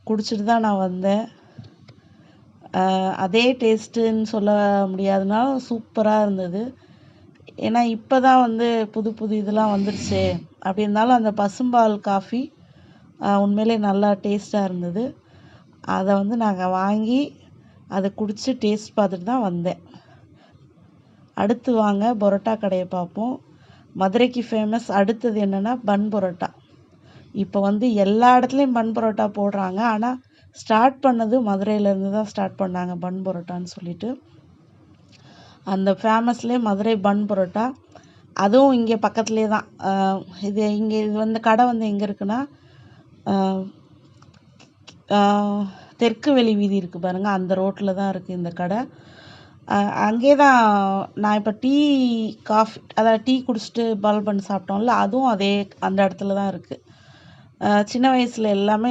குடிச்சிட்டு தான் நான் வந்தேன். அதே டேஸ்ட்டுன்னு சொல்ல முடியாதுனாலும் சூப்பராக இருந்தது. ஏன்னா இப்போ தான் வந்து புது புது இதெல்லாம் வந்துருச்சே அப்படி இருந்தாலும் அந்த பசும்பால் காஃபி உண்மையிலே நல்லா டேஸ்ட்டாக இருந்தது. அதை வந்து நாங்கள் வாங்கி அதை குடித்து டேஸ்ட் பார்த்துட்டு தான் வந்தேன். அடுத்து வாங்க பரோட்டா கடையை பார்ப்போம். மதுரைக்கு ஃபேமஸ் அடுத்தது என்னென்னா பன் பரோட்டா. இப்போ வந்து எல்லா இடத்துலையும் பன் பரோட்டா போடுறாங்க. ஆனால் ஸ்டார்ட் பண்ணது மதுரையிலேருந்து தான் ஸ்டார்ட் பண்ணாங்க பன் பரோட்டான்னு சொல்லிட்டு. அந்த ஃபேமஸ்லேயே மதுரை பன் பரோட்டா. அதுவும் இங்கே பக்கத்துலேயே தான். இது வந்து கடை வந்து எங்கே இருக்குன்னா தெற்கு வெளி வீதி இருக்குது பாருங்கள், அந்த ரோட்டில் தான் இருக்குது இந்த கடை. அங்கே தான் நான் இப்போ காஃபி அதாவது டீ குடிச்சிட்டு பால் பன் சாப்பிட்டோம்ல, அதுவும் அந்த இடத்துல தான் இருக்குது. சின்ன வயசில் எல்லாமே